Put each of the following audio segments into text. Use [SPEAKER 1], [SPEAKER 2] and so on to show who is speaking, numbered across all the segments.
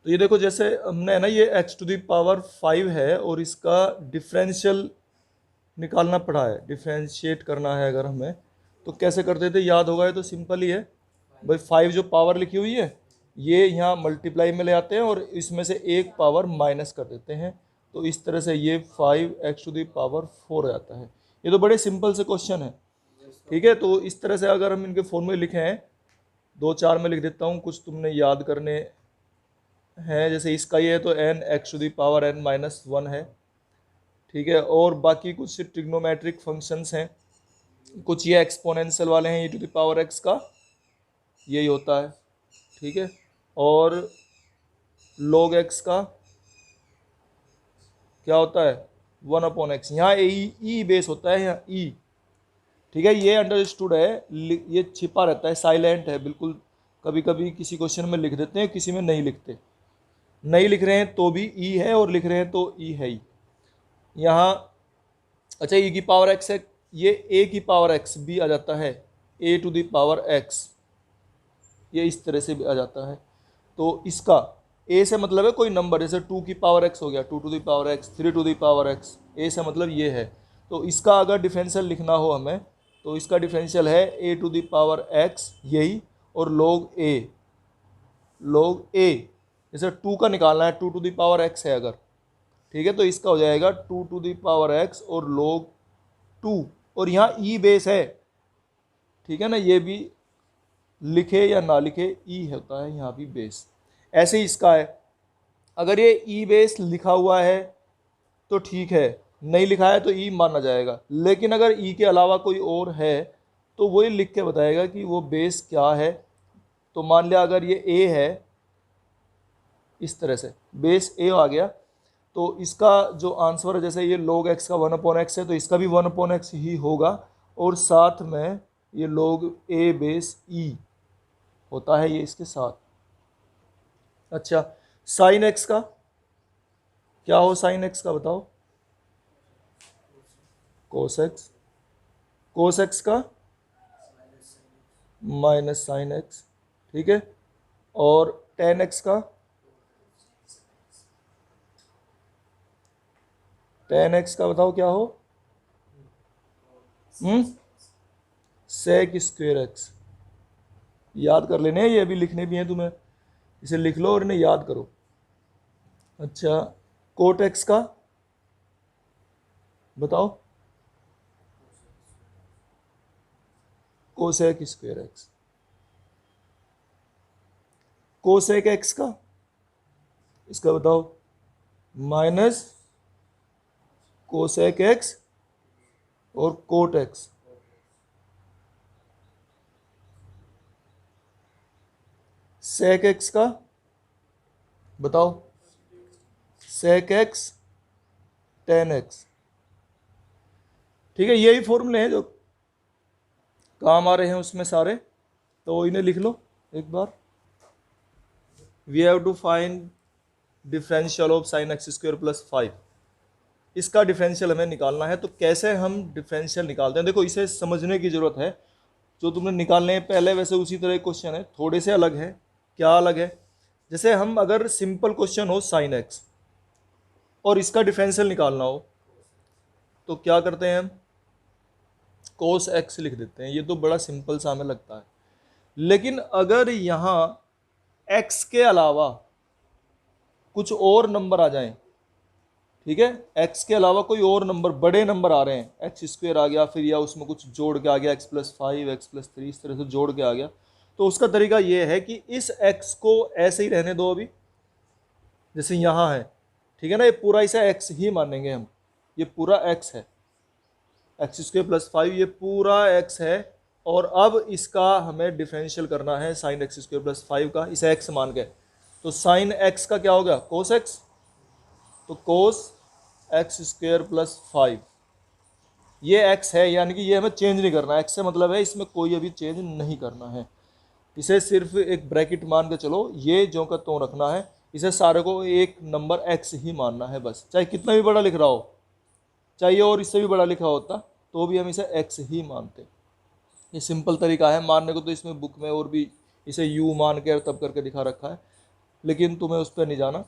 [SPEAKER 1] तो ये देखो, जैसे हमने है ना, ये x⁵ है और इसका डिफरेंशियल निकालना पड़ा है, डिफ्रेंशिएट करना है अगर हमें, तो कैसे करते थे, याद होगा। ये तो सिंपल ही है भाई, 5 जो पावर लिखी हुई है ये यहाँ मल्टीप्लाई में ले आते हैं और इसमें से एक पावर माइनस कर देते हैं, तो इस तरह से ये 5x⁴ हो जाता है। ये तो बड़े सिंपल से क्वेश्चन है, ठीक है। तो इस तरह से अगर हम इनके फॉर्मूले लिखे हैं, 2 4 में लिख देता हूँ, कुछ तुमने याद करने हैं। जैसे इसका ये है तो n(x⁴n-1) है, ठीक है। और बाकी कुछ ट्रिग्नोमेट्रिक फंक्शंस हैं, कुछ ये एक्सपोनेंशियल वाले हैं, e⁻x का यही होता है, ठीक है। और log x का क्या होता है, 1/x। यहाँ ई बेस होता है, यहाँ ई, ठीक है। ये अंडरस्टूड है, ये छिपा रहता है, साइलेंट है बिल्कुल। कभी कभी किसी क्वेश्चन में लिख देते हैं, किसी में नहीं लिखते, नहीं लिख रहे हैं तो भी ई है और लिख रहे हैं तो ई है ही यहाँ। अच्छा, e⁻x है, ये a⁻x भी आ जाता है, a⁻x, ये इस तरह से भी आ जाता है। तो इसका a से मतलब है कोई नंबर, जैसे 2⁻x हो गया, 2⁻x, 3⁻x, a से मतलब ये है। तो इसका अगर डिफरेंशियल लिखना हो हमें, तो इसका डिफरेंशियल है a⁻x यही, और log a, जैसे 2 का निकालना है, 2⁻x है अगर, ठीक है, तो इसका हो जाएगा 2⁻x और log 2, और यहाँ ई बेस है, ठीक है ना। ये भी लिखे या ना लिखे ई होता है यहाँ भी बेस। ऐसे ही इसका है, अगर ये ई बेस लिखा हुआ है तो ठीक है, नहीं लिखा है तो ई माना जाएगा। लेकिन अगर ई के अलावा कोई और है तो वही लिख के बताएगा कि वो बेस क्या है। तो मान लिया अगर ये ए है, इस तरह से बेस ए आ गया, तो इसका जो आंसर है, जैसे ये log x का 1/x है, तो इसका भी 1/x ही होगा, और साथ में ये log a बेस e होता है ये इसके साथ। अच्छा, sin x का क्या हो, sin x का बताओ, cos x का माइनस sin x, ठीक है। और tan x का tan x का बताओ क्या हो, sec²x। याद कर लेने, ये अभी लिखने भी हैं तुम्हें, इसे लिख लो और इन्हें याद करो। अच्छा, cot x का बताओ, cosec²x। cosec x का, इसका बताओ, माइनस cosec x और cot x। sec x का बताओ, sec x tan x, ठीक है। यही फॉर्मूले हैं जो काम आ रहे हैं उसमें सारे, तो इन्हें लिख लो एक बार। We have to find differential of sin x² + 5। इसका डिफरेंशियल हमें निकालना है। तो कैसे हम डिफरेंशियल निकालते हैं, देखो इसे समझने की ज़रूरत है। जो तुमने निकालने हैं पहले वैसे उसी तरह क्वेश्चन है, थोड़े से अलग है। क्या अलग है, जैसे हम अगर सिंपल क्वेश्चन हो sin x और इसका डिफरेंशियल निकालना हो, तो क्या करते हैं हम, cos x लिख देते हैं। ये तो बड़ा सिंपल सा हमें लगता है। लेकिन अगर यहाँ x के अलावा कुछ और नंबर आ जाएं, ठीक है, x के अलावा कोई और नंबर, बड़े नंबर आ रहे हैं, x² आ गया फिर, या उसमें कुछ जोड़ के आ गया, x+5, x+3, इस तरह से जोड़ के आ गया, तो उसका तरीका ये है कि इस x को ऐसे ही रहने दो अभी, जैसे यहाँ है, ठीक है ना। ये पूरा इसे x ही मानेंगे हम, ये पूरा x है, x² + 5, ये पूरा x है। और अब इसका हमें डिफरेंशियल करना है sin x² + 5 का, इसे x मान के। तो sin x का क्या हो गया, cos x, तो cos x² + 5, ये x है, यानी कि ये हमें चेंज नहीं करना है। x से मतलब है इसमें कोई अभी चेंज नहीं करना है, इसे सिर्फ एक ब्रैकेट मान के चलो, ये जो का त्यों रखना है। इसे सारे को एक नंबर x ही मानना है बस, चाहे कितना भी बड़ा लिख रहा हो, चाहिए और इससे भी बड़ा लिखा होता तो भी हम इसे x ही मानते। ये सिंपल तरीका है मानने को। तो इसमें बुक में और भी इसे u मान के तब करके दिखा रखा है। लेकिन तुम्हें उस पर नहीं जाना।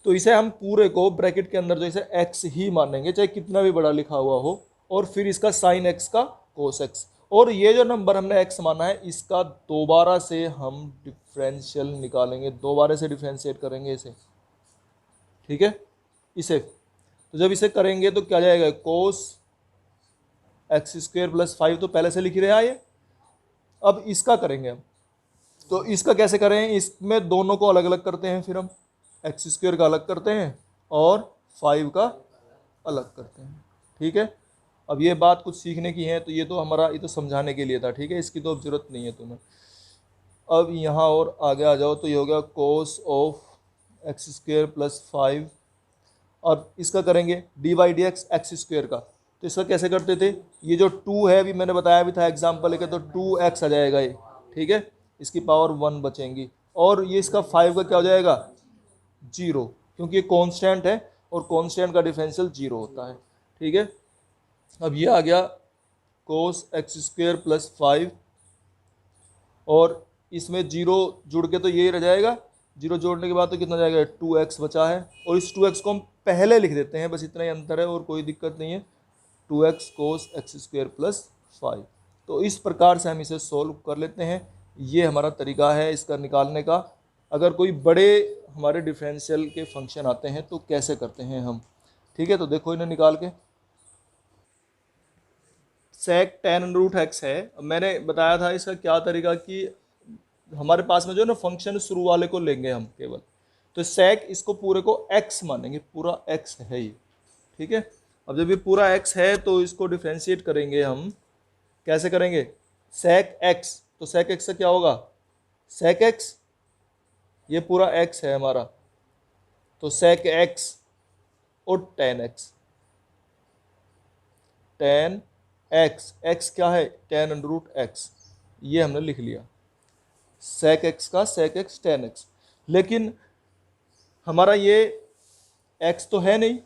[SPEAKER 1] तो इसे हम पूरे को ब्रैकेट के अंदर जो इसे एक्स ही मानेंगे, चाहे कितना भी बड़ा लिखा हुआ हो, और फिर इसका साइन एक्स का कोस एक्स, और ये जो नंबर हमने एक्स माना है इसका दोबारा से हम डिफरेंशियल निकालेंगे, दोबारा से डिफरेंशिएट करेंगे इसे, ठीक है। इसे तो जब इसे करेंगे तो क्या जाएगा, कोस एक्स स्क्वेयर प्लस 5 तो पहले से लिख रहे हैं ये। अब इसका करेंगे हम, तो इसका कैसे करें, इसमें दोनों को अलग अलग करते हैं, फिर हम एक्स स्क्वेयर का अलग करते हैं और 5 का अलग करते हैं, ठीक है। अब ये बात कुछ सीखने की है, तो ये तो हमारा, ये तो समझाने के लिए था, ठीक है, इसकी तो अब जरूरत नहीं है तुम्हें। अब यहाँ और आगे आ जाओ, तो ये हो गया cos of x square plus 5। अब इसका करेंगे D by D x x square का, तो इसका कैसे करते थे, ये जो 2 है, अभी मैंने बताया भी था एग्जाम्पल लेके, तो 2x आ जाएगा ये, ठीक है, इसकी पावर 1 बचेंगी, और ये इसका 5 का क्या हो जाएगा, 0, क्योंकि ये कांस्टेंट है और कांस्टेंट का डिफरेंशियल 0 होता है, ठीक है। अब ये आ गया कोस एक्स स्क्वेयर प्लस 5, और इसमें 0 जुड़ के तो ये रह जाएगा, 0 जोड़ने के बाद तो कितना जाएगा, 2x बचा है, और इस 2x को हम पहले लिख देते हैं, बस इतना ही अंतर है और कोई दिक्कत नहीं है, 2x cos x square plus 5। तो इस प्रकार से हम इसे सोल्व कर लेते हैं, ये हमारा तरीका है इसका निकालने का। अगर कोई बड़े हमारे डिफरेंशियल के फंक्शन आते हैं तो कैसे करते हैं हम, ठीक है। तो देखो इन्हें निकाल के, सेक टेन रूट एक्स है, मैंने बताया था इसका क्या तरीका, कि हमारे पास में जो है ना फंक्शन शुरू वाले को लेंगे हम केवल, तो सेक इसको पूरे को x मानेंगे, पूरा x है ये, ठीक है। अब जब ये पूरा x है तो इसको डिफ्रेंशिएट करेंगे हम, कैसे करेंगे, सेक x, तो सेक x से क्या होगा, सेक x, ये पूरा x है हमारा, तो सेक x और ten x, ten x, x क्या है, टेन अंडर रूट एक्स, ये हमने लिख लिया, सेक एक्स का सेक एक्स टेन एक्स। लेकिन हमारा ये एक्स तो है नहीं,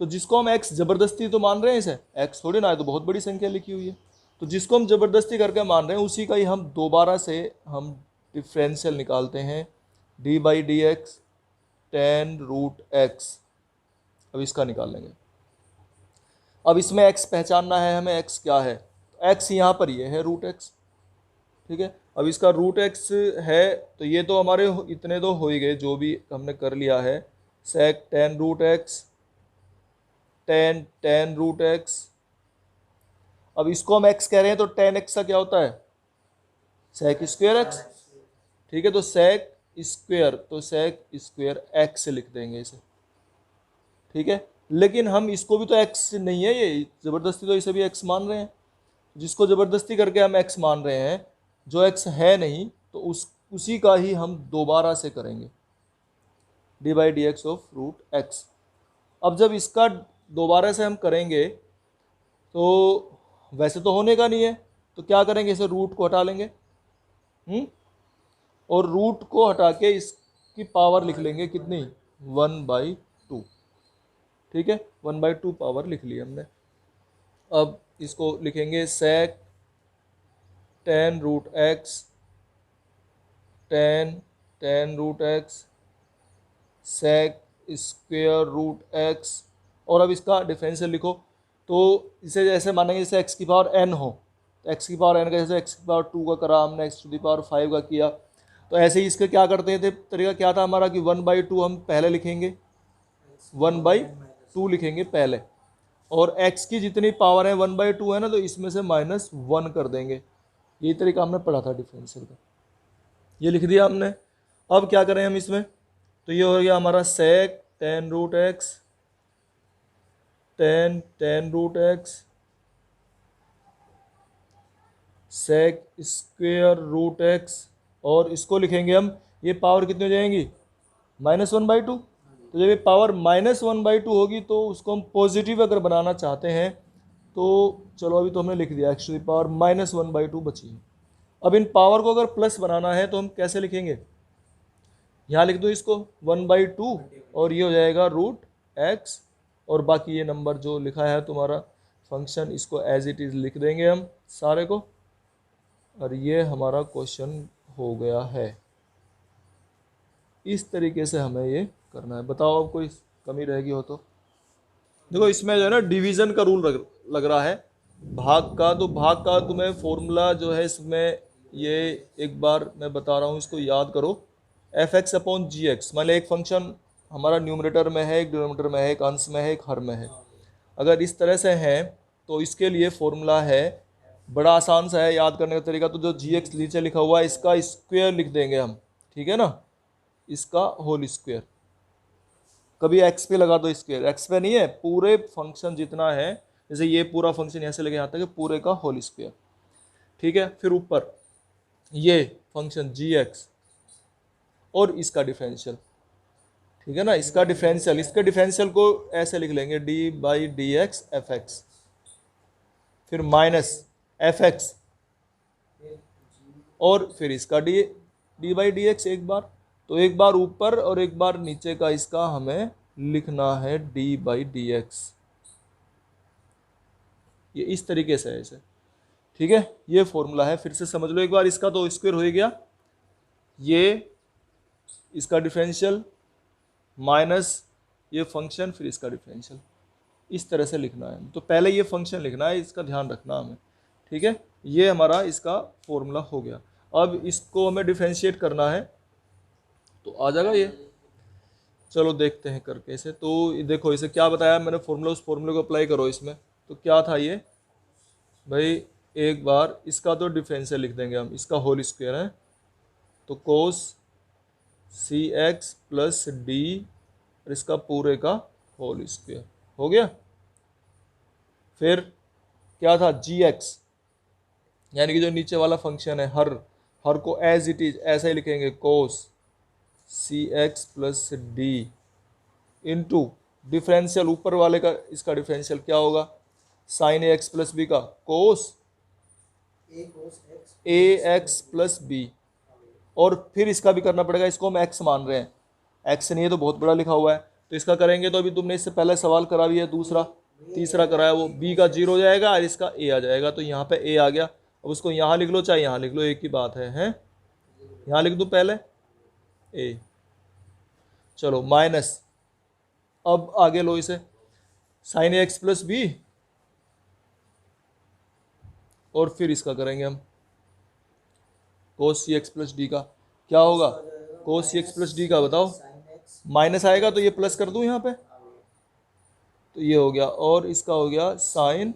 [SPEAKER 1] तो जिसको हम एक्स जबरदस्ती तो मान रहे हैं इसे, एक्स थोड़ी ना है, तो बहुत बड़ी संख्या लिखी हुई है, तो जिसको हम जबरदस्ती करके मान रहे हैं उसी का ही हम दोबारा से हम डिफरेंशियल निकालते हैं, D by D X ten root x. अब इसका निकाल लेंगे, अब इसमें x पहचानना है हमें, x क्या है, x यहाँ पर ये है रूट एक्स, ठीक है। अब इसका रूट एक्स है, तो ये तो हमारे इतने तो हो ही गए, जो भी हमने कर लिया है, sec tan root x, tan tan root x. अब इसको हम x कह रहे हैं, तो टेन एक्स का क्या होता है, सेक स्क्वेयर एक्स, ठीक है, तो सेक स्क्वेयर, तो सेक स्क्वेयर एक्स लिख देंगे इसे, ठीक है। लेकिन हम इसको भी तो x नहीं है, ये ज़बरदस्ती तो इसे भी x मान रहे हैं, जिसको ज़बरदस्ती करके हम x मान रहे हैं, जो x है नहीं, तो उसी का ही हम दोबारा से करेंगे, D by D x of root x. अब जब इसका दोबारा से हम करेंगे तो वैसे तो होने का नहीं है, तो क्या करेंगे, इसे रूट को हटा लेंगे, और रूट को हटा के इसकी पावर लिख लेंगे कितनी, 1/2, ठीक है, 1/2 पावर लिख ली हमने। अब इसको लिखेंगे sec tan root x, tan tan root x, sec square root x, और अब इसका डिफरेंशियल लिखो, तो इसे जैसे मानेंगे जैसे एक्स की पावर एन हो, तो एक्स की पावर एन का जैसे एक्स की पावर 2 का करा हमने, एक्स टू दी पावर 5 का किया, तो ऐसे ही इसका क्या करते थे, तरीका क्या था हमारा, कि 1/2 हम पहले लिखेंगे, 1/2 लिखेंगे पहले, और x की जितनी पावर है 1/2 है ना, तो इसमें से -1 कर देंगे, यही तरीका हमने पढ़ा था डिफरेंशियल का, ये लिख दिया हमने। अब क्या करें हम इसमें, तो ये हो गया हमारा sec tan root x, tan tan root x, sec square root x, और इसको लिखेंगे हम, ये पावर कितनी हो जाएंगी, -1/2, तो जब ये पावर -1/2 होगी तो उसको हम पॉजिटिव अगर बनाना चाहते हैं, तो चलो अभी तो हमने लिख दिया, एक्स टू दी पावर -1/2 बची है। अब इन पावर को अगर प्लस बनाना है तो हम कैसे लिखेंगे, यहाँ लिख दो इसको 1/2, और ये हो जाएगा रूट एक्स, और बाकी ये नंबर जो लिखा है तुम्हारा फंक्शन, इसको एज इट इज़ लिख देंगे हम सारे को, और ये हमारा क्वेश्चन हो गया है। इस तरीके से हमें ये करना है। बताओ अब कोई कमी रहेगी हो तो। देखो इसमें जो है ना डिवीजन का रूल लग रहा है, भाग का। तो भाग का तुम्हें फॉर्मूला जो है इसमें, ये एक बार मैं बता रहा हूँ, इसको याद करो। एफ एक्स अपॉन जी एक्स, मान लो एक फंक्शन हमारा न्यूमरेटर में है, एक डिनोमिनेटर में है, एक अंश में है, एक हर में है। अगर इस तरह से है तो इसके लिए फॉर्मूला है, बड़ा आसान सा है याद करने का तरीका। तो जो जी एक्स नीचे लिखा हुआ है इसका स्क्वायर लिख देंगे हम, ठीक है ना, इसका होल स्क्वायर। कभी एक्स पे लगा दो स्क्वायर, एक्स पे नहीं है, पूरे फंक्शन जितना है, जैसे ये पूरा फंक्शन यहाँ से लेके यहाँ तक है, पूरे का होल स्क्वायर, ठीक है। फिर ऊपर ये फंक्शन जी एक्स और इसका डिफरेंशियल, ठीक है ना, इसका डिफरेंशियल, इसके डिफरेंशियल को ऐसे लिख लेंगे D by D x F x, फिर माइनस एफ एक्स, और फिर इसका डी बाई डी एक्स एक बार। तो एक बार ऊपर और एक बार नीचे का इसका हमें लिखना है डी बाई डी एक्स। ये इस तरीके से है इसे, ठीक है। ये फॉर्मूला है, फिर से समझ लो एक बार। इसका तो स्क्वायर हो गया, ये इसका डिफरेंशियल माइनस ये फंक्शन, फिर इसका डिफरेंशियल, इस तरह से लिखना है। तो पहले ये फंक्शन लिखना है, इसका ध्यान रखना हमें, ठीक है। ये हमारा इसका फॉर्मूला हो गया। अब इसको हमें डिफरेंशिएट करना है, तो आ जाएगा ये। चलो देखते हैं करके इसे। तो देखो इसे क्या बताया मैंने फॉर्मूला, उस फॉर्मूले को अप्लाई करो इसमें। तो क्या था ये भाई, एक बार इसका तो डिफरेंशियल लिख देंगे हम, इसका होल स्क्वायर है, तो कोस सी एक्स प्लस डी, और इसका पूरे का होल स्क्वायर हो गया। फिर क्या था, जी एक्स, यानी कि जो नीचे वाला फंक्शन है हर को एज इट इज ऐसा ही लिखेंगे, cos c x plus d into differential, ऊपर वाले का इसका डिफरेंशियल क्या होगा, sine a x plus b का cos a x plus b. और फिर इसका भी करना पड़ेगा, इसको हम एक्स मान रहे हैं, एक्स नहीं है तो बहुत बड़ा लिखा हुआ है, तो इसका करेंगे। तो अभी तुमने इससे पहले सवाल करा भी है, दूसरा तीसरा कराया, वो बी का 0 हो जाएगा और इसका ए आ जाएगा। तो यहाँ पे ए आ गया, अब उसको यहाँ लिख लो चाहे यहाँ लिख लो, एक ही बात है, हैं? यहाँ लिख दो पहले ए, चलो माइनस, अब आगे लो इसे, sign a x plus b, और फिर इसका करेंगे हम कोस सी एक्स प्लस डी का। क्या होगा कोस सी एक्स प्लस डी का, बताओ। माइनस आएगा तो ये प्लस कर दूं यहाँ पे, तो ये हो गया, और इसका हो गया साइन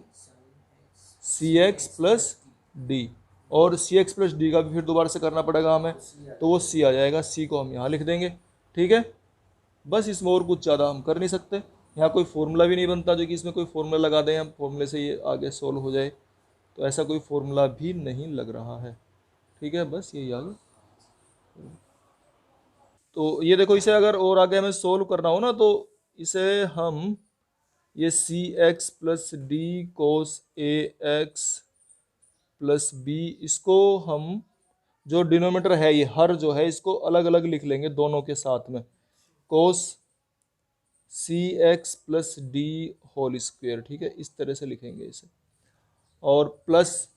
[SPEAKER 1] सी एक्स प्लस डी, और सी एक्स प्लस डी का भी फिर दोबारा से करना पड़ेगा हमें, तो वो सी आ जाएगा, सी को हम यहाँ लिख देंगे, ठीक है। बस इसमें और कुछ ज़्यादा हम कर नहीं सकते। यहाँ कोई फॉर्मूला भी नहीं बनता जो कि इसमें कोई फॉर्मूला लगा दें हम, फॉर्मूले से ये आगे सोल्व हो जाए, तो ऐसा कोई फॉर्मूला भी नहीं लग रहा है, ठीक है। बस यही आगे। तो ये देखो, इसे अगर और आगे हमें सोल्व करना हो ना, तो इसे हम ये सी x plus d cos a x plus B, इसको हम जो डिनोमिनेटर है ये हर जो है इसको अलग अलग लिख लेंगे दोनों के साथ में, cos c x plus d whole square, ठीक है, इस तरह से लिखेंगे इसे। और प्लस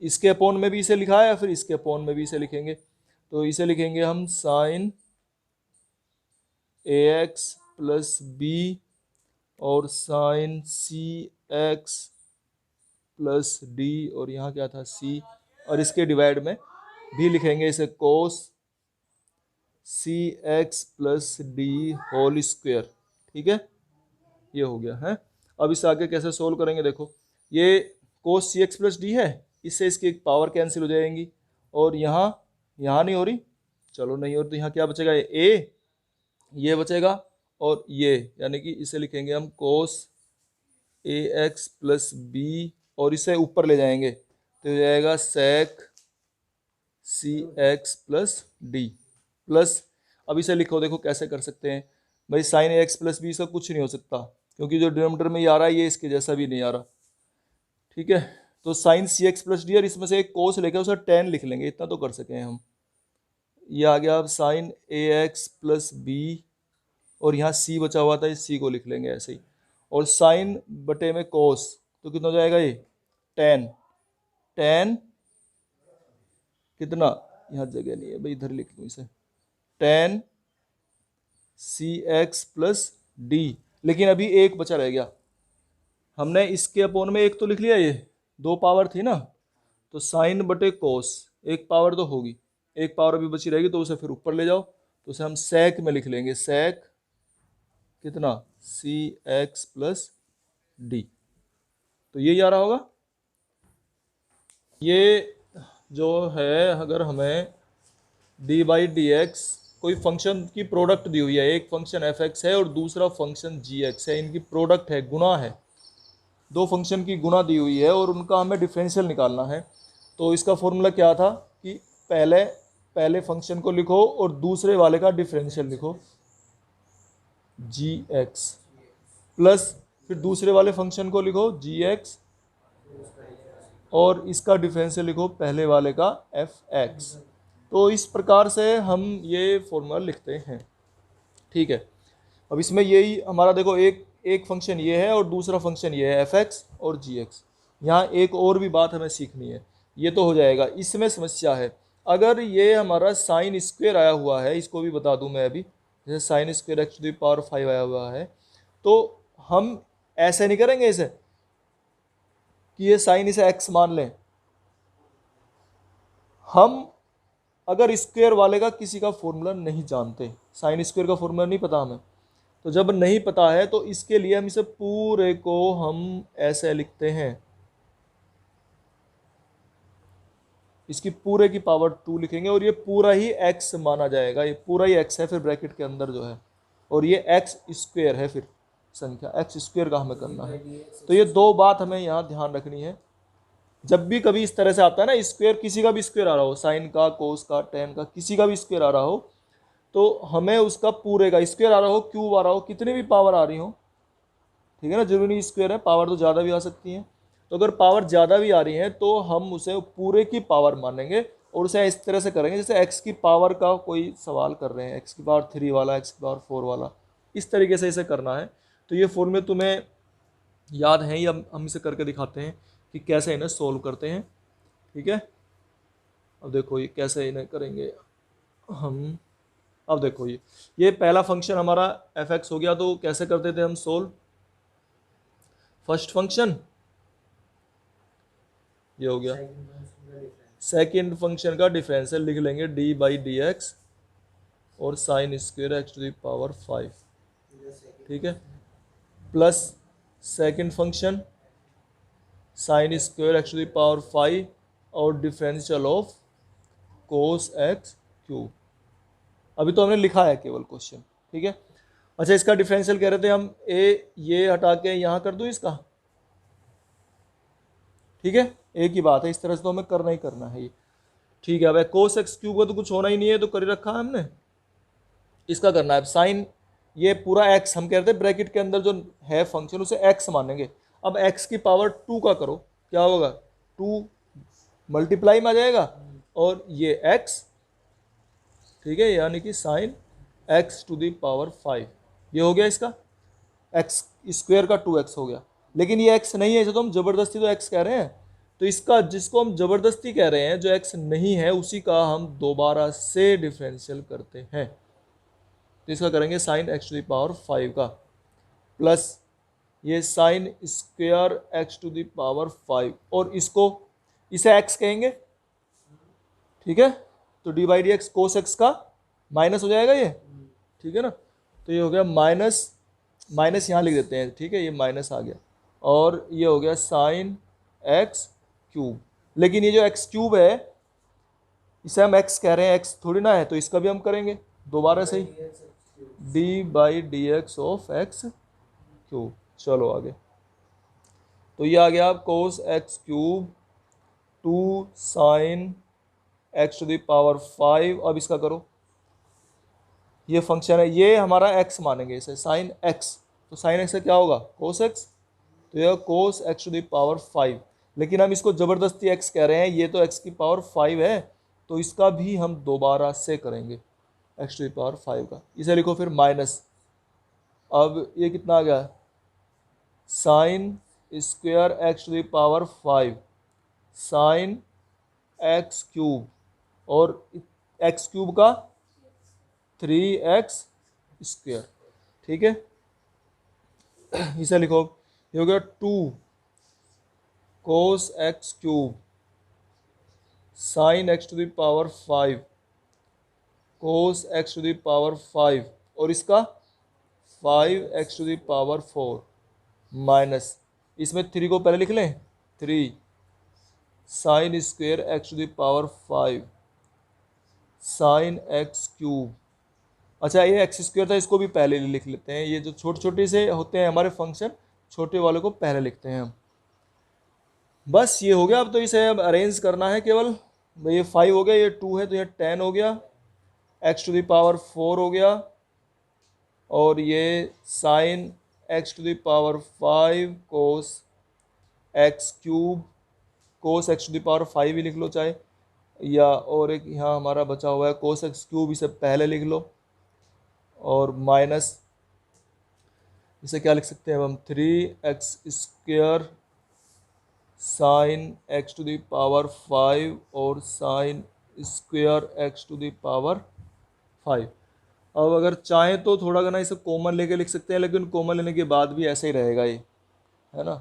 [SPEAKER 1] इसके अपोन में भी इसे लिखा है, या फिर इसके अपोन में भी इसे लिखेंगे, तो इसे लिखेंगे हम sign a x plus b और साइन सी एक्स प्लस डी, और यहाँ क्या था सी, और इसके डिवाइड में भी लिखेंगे इसे cos c x plus d whole square, ठीक है। ये हो गया है। अब इसे आगे कैसे सोल्व करेंगे, देखो ये कोस सी एक्स प्लस डी है, इससे इसकी एक पावर कैंसिल हो जाएंगी, और यहाँ नहीं हो रही, चलो नहीं हो रही, तो यहाँ क्या बचेगा, ये बचेगा, और ये, यानी कि इसे लिखेंगे हम कोस ए एक्स प्लस बी, और इसे ऊपर ले जाएंगे तो हो जाएगा सेक सी एक्स प्लस डी प्लस। अब इसे लिखो, देखो कैसे कर सकते हैं भाई, sign a x plus B इसका कुछ नहीं हो सकता, क्योंकि जो डिनोमिनेटर में ये आ रहा है ये इसके जैसा भी नहीं आ रहा, ठीक है। तो साइन सी एक्स प्लस डी, और इसमें से एक कोस लेकर उसका टेन लिख लेंगे, इतना तो कर सकें हम। ये आ गया अब sign a x plus b, और यहाँ सी बचा हुआ था, इस सी को लिख लेंगे ऐसे ही, और साइन बटे में कोस, तो कितना हो जाएगा ये टेन कितना, यहाँ जगह नहीं है भाई, इधर लिख लूँ इसे, टेन सी एक्स प्लस डी, लेकिन अभी एक बचा रह गया। हमने इसके अपोन में एक तो लिख लिया, ये दो पावर थी ना, तो साइन बटे कोस एक पावर तो होगी, एक पावर अभी बची रहेगी, तो उसे फिर ऊपर ले जाओ, तो उसे हम सेक में लिख लेंगे, सेक कितना, सी एक्स प्लस डी। तो ये आ रहा होगा। ये जो है, अगर हमें डी बाई डी एक्स, कोई फंक्शन की प्रोडक्ट दी हुई है, एक फंक्शन एफ एक्स है और दूसरा फंक्शन जी एक्स है, इनकी प्रोडक्ट है, गुणा है, दो फंक्शन की गुणा दी हुई है और उनका हमें डिफरेंशियल निकालना है। तो इसका फॉर्मूला क्या था कि पहले फंक्शन को लिखो और दूसरे वाले का डिफरेंशियल लिखो, जी एक्स, प्लस फिर दूसरे वाले फंक्शन को लिखो जी एक्स और इसका डिफरेंशियल लिखो पहले वाले का एफ एक्स। तो इस प्रकार से हम ये फॉर्मूला लिखते हैं। ठीक है, अब इसमें यही हमारा देखो, एक फंक्शन ये है और दूसरा फंक्शन ये है एफ एक्स और जी एक्स। यहाँ एक और भी बात हमें सीखनी है, ये तो हो जाएगा, इसमें समस्या है। अगर ये हमारा साइन स्क्वेयर आया हुआ है, इसको भी बता दूं मैं अभी, जैसे sine square x to the power 5 आया हुआ है, तो हम ऐसे नहीं करेंगे इसे कि ये साइन इसे एक्स मान लें। हम अगर स्क्वेयर वाले का किसी का फॉर्मूला नहीं जानते, साइन स्क्वेयर का फॉर्मूला नहीं पता हमें, तो जब नहीं पता है तो इसके लिए हम इसे पूरे को हम ऐसे लिखते हैं, इसकी पूरे की पावर 2 लिखेंगे और ये पूरा ही x माना जाएगा, ये पूरा ही x है फिर ब्रैकेट के अंदर जो है, और ये x स्क्वेयर है, फिर संख्या x स्क्वेयर का हमें करना है। तो ये दो बात हमें यहाँ ध्यान रखनी है। जब भी कभी इस तरह से आता है ना स्क्वेयर, किसी का भी स्क्वेयर आ रहा हो, साइन का, कोस का, टेन का, किसी का भी स्क्वेयर आ रहा हो, तो हमें उसका पूरे का स्क्वेयर आ रहा हो, क्यूब आ रहा हो, कितनी भी पावर आ रही हो, ठीक है ना, जरूरी नहीं स्क्वेयर है, पावर तो ज़्यादा भी आ सकती है, तो अगर पावर ज़्यादा भी आ रही है तो हम उसे पूरे की पावर मानेंगे और उसे इस तरह से करेंगे जैसे एक्स की पावर का कोई सवाल कर रहे हैं, एक्स की पावर 3 वाला, एक्स की पावर 4 वाला, इस तरीके से इसे करना है। तो ये फॉर्मूले तुम्हें याद हैं, या हम इसे करके दिखाते हैं कि कैसे इन्हें सोल्व करते हैं। ठीक है, अब देखो ये कैसे इन्हें करेंगे हम। अब देखो ये पहला फंक्शन हमारा एफ एक्स हो गया, तो कैसे करते थे हम सोल्व। फर्स्ट फंक्शन ये हो गया, सेकेंड फंक्शन का डिफरेंशियल लिख लेंगे डी बाई डी एक्स और sine square x to the power 5, ठीक है, plus second function sine square x to the power 5 और differential of cos x cube. अभी तो हमने लिखा है केवल क्वेश्चन, ठीक है। अच्छा, इसका डिफरेंशियल कह रहे थे हम, ये हटा के यहाँ कर दूँ इसका, ठीक है, एक ही बात है, इस तरह से तो हमें करना ही करना है ये, ठीक है। अब कोस एक्स क्यूब का तो कुछ होना ही नहीं है, तो कर ही रखा है हमने, इसका करना है साइन, ये पूरा एक्स हम कह रहे थे ब्रैकेट के अंदर जो है फंक्शन उसे एक्स मानेंगे। अब एक्स की पावर 2 का करो, क्या होगा, 2 मल्टीप्लाई में आ जाएगा और ये एक्स, ठीक है, यानी कि sine x to the power 5, ये हो गया इसका, एक्स स्क्वेयर का 2x हो गया। लेकिन ये x नहीं है, इसे तो हम जबरदस्ती तो x कह रहे हैं, तो इसका जिसको हम जबरदस्ती कह रहे हैं जो x नहीं है उसी का हम दोबारा से डिफरेंशियल करते हैं। तो इसका करेंगे sine x to the power 5 का, प्लस ये sine square x to the power 5 और इसे x कहेंगे, ठीक है। तो d by D x cos x का माइनस हो जाएगा ये, ठीक है ना, तो ये हो गया माइनस यहाँ लिख देते हैं, ठीक है, ये माइनस आ गया और ये हो गया साइन एक्स क्यूब। लेकिन ये जो एक्स क्यूब है इसे हम एक्स कह रहे हैं, एक्स थोड़ी ना है, तो इसका भी हम करेंगे दोबारा से ही, d by D x of x cube. चलो आगे, तो ये आ गया cos x cube 2 sine x to the power 5। अब इसका करो, ये फंक्शन है, ये हमारा x मानेंगे इसे, साइन x, तो साइन x का क्या होगा, कोस x, तो यह कोस x टू द पावर 5। लेकिन हम इसको ज़बरदस्ती x कह रहे हैं, ये तो x की पावर 5 है, तो इसका भी हम दोबारा से करेंगे x टू द पावर 5 का, इसे लिखो फिर माइनस। अब ये कितना आ गया, sine square x to the power 5 sine x cube और एक्स क्यूब का 3x स्क्वायर। ठीक है, इसे लिखो, ये हो गया 2 cos x cube sin x to the power 5 cos x to the power 5 और इसका 5x to the power 4 minus, इसमें 3 को पहले लिख लें, 3 sine square x to the power 5 sine x cube. अच्छा, ये एक्स स्क्वेयर था, इसको भी पहले लिख लेते हैं। ये जो छोटे छोटे से होते हैं हमारे फंक्शन, छोटे वाले को पहले लिखते हैं हम। बस ये हो गया। अब तो इसे अब अरेंज करना है केवल। ये 5 हो गया, ये 2 है तो ये 10 हो गया, एक्स टू द पावर 4 हो गया, और ये sine x to the power 5 cos x cube, cos x to the power 5 ही लिख लो चाहे, या और एक यहाँ हमारा बचा हुआ है कोस एक्स क्यूब, इसे पहले लिख लो, और माइनस इसे क्या लिख सकते हैं अब हम, 3x square sine x to the power 5 और sine square x to the power 5। अब अगर चाहें तो थोड़ा ना इसे कॉमन लेके लिख सकते हैं, लेकिन कॉमन लेने के बाद भी ऐसे ही रहेगा ये, है ना।